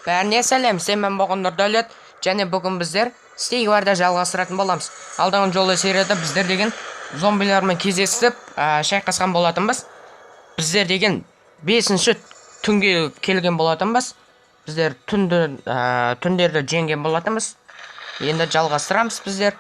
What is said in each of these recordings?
Бәріне сәлем, мен болған Нұрдәулет, және бүгін біздер стейк барда жалғастыратын боламыз. Алдағы жолы серияда біздер деген зомбилармен кездесіп, шайқасқан болатынбыз. Біздер деген 5-ші түнге келген болатынбыз. Біздер түндерді жеңген болатынбыз. Енді жалғастырамыз біздер.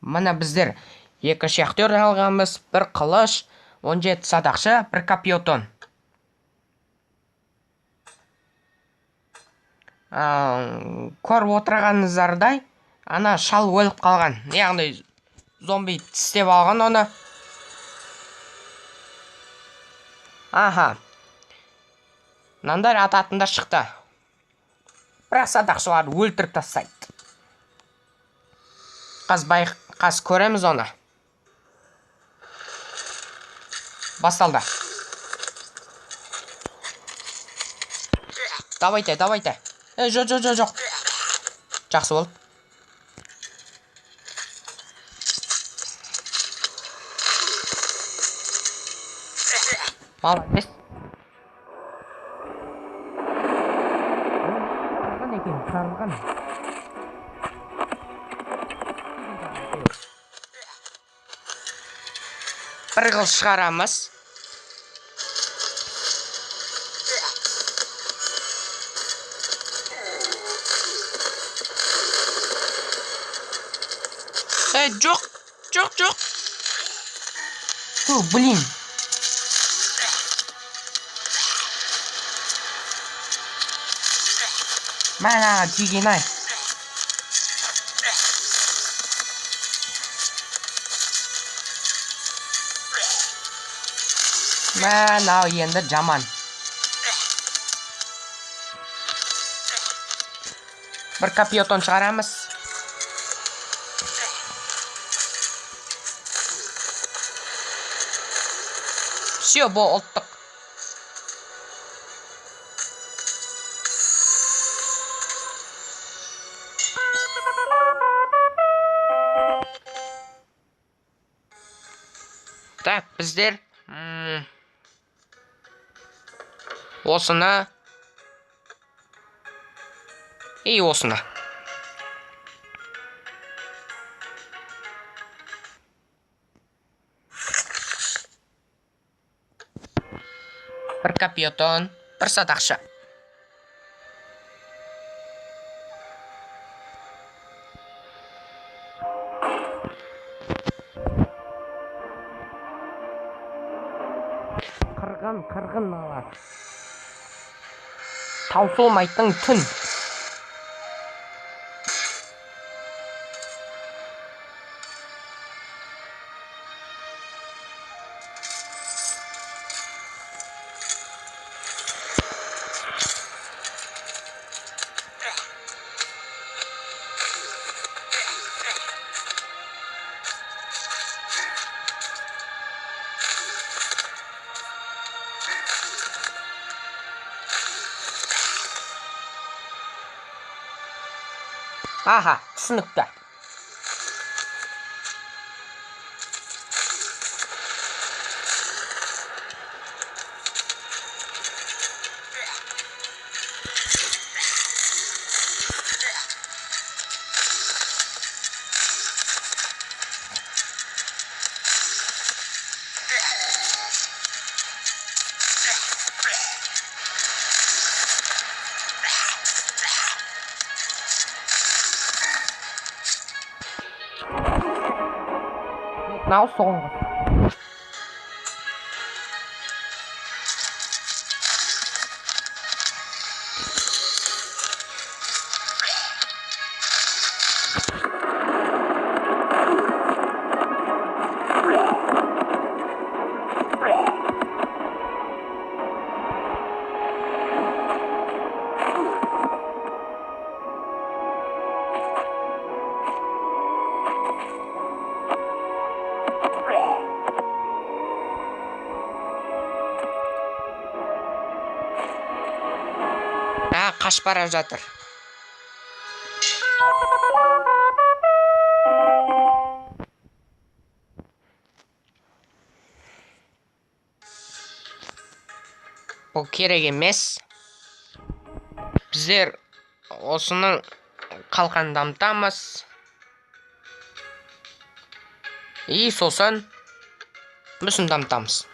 Мына біздер 2 шахтер алғанбыз, 1 қылыш, 17 садақшы, 1 капьотон. Көріп отырғаныңыздардай, ана шал өліп қалған. Яғни зомби тістеп алған оны. Аха. Мынандай ататында шықты. Бірақ садақшылар өлтіріп тастайды. Қаз көреміз оны. Басталды. Давайте. Жоқ. Жақсы болды. Молодец. Қарған. Bir қыл шығарамыз. Жоқ. Блин. Мәна тиген-ай. Мәна енді жаман. Bir капьотон шығарамыз. Все, бұл ұлттық. Так, біздер осыны и осыны. Bir капьотон, 1 садақшы. Қырғын алар. Таусылмайтын түн. Аха, түсінікті. Мынау соңғы. Қашып бара жатыр. Бұл керек емес. Біздер осының қалқанын дамытамыз. И сосын мүсін дамытамыз.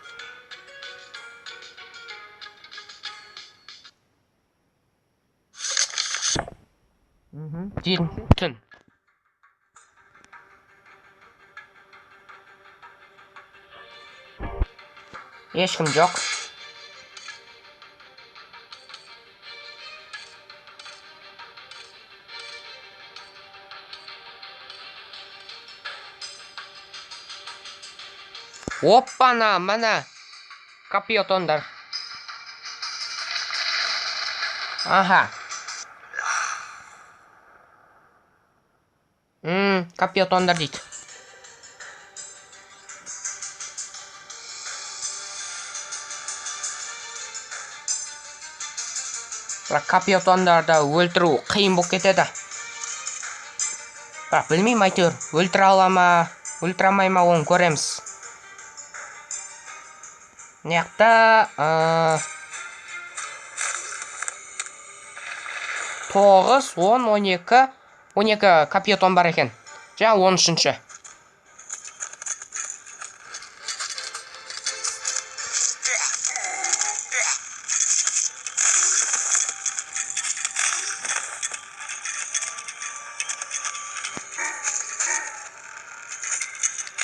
Түн. Ешкім жоқ. Оппана, мана. Капиотондар. Аха. Капиотондар дейді. Капиотондарды өлтіру қиын болып кетеді. Бірақ білмеймін әйтеуір. Өлтіре ала ма, өлтіре алмай ма, оны көреміз. Неқта 9, 10, 12 капиотон бар екен. Жаңа 13-ші.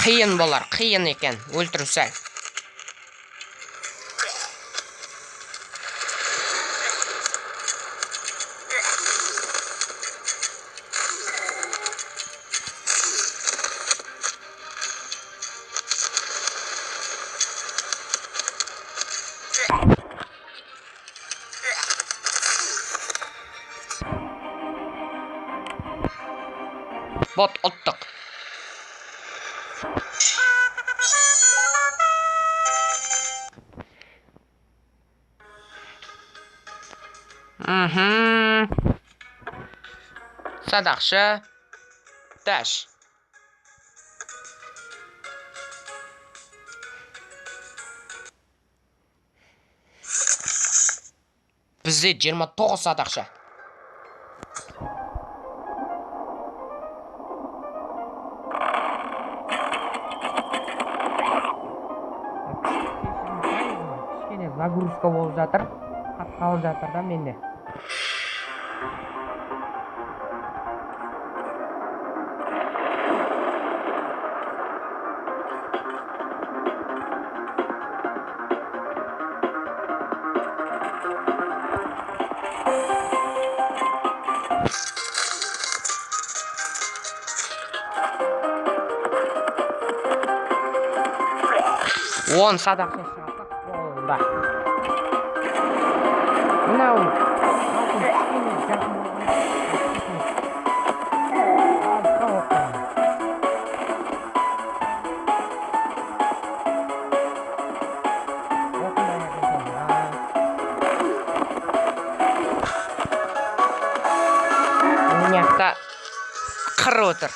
Қиын болар, қиын екен, өлтіру сәл. Бот ұттық. Садақшы. Дәш. Бізде 29 садақшы. Загрузка болып жатыр. Қатқалып жатыр да менде. Он садақшы шығасақ болды. Мынау мыняқта қырып отыр.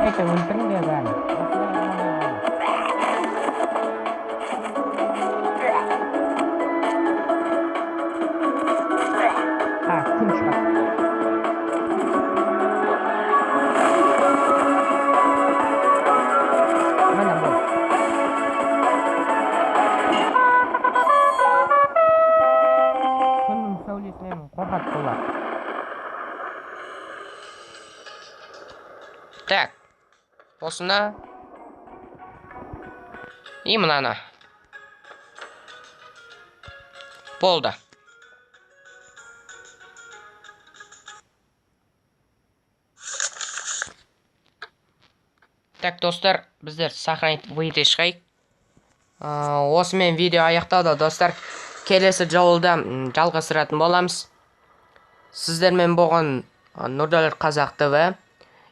Это ультра реально. Күн шығады. Мына бұл. Күннің сәулесінен қорқады бұлар. Так. Осына. И мынаны. Болды. Так, достар, біздер сохранить выйде шығайық. Осымен видео аяқталды, достар. Келесі жолда жалғастыратын боламыз. Сіздермен болған Нұрдәулет Қазақ ТВ.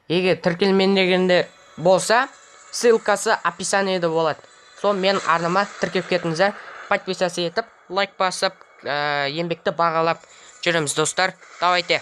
Егер тіркелмегендер болса, ссылкасы описаниеде болады. Сол мен арнама тіркеп кетіңіздер. Подписаться етіп, лайк басып, еңбекті бағалап жүреміз, достар. Давайте.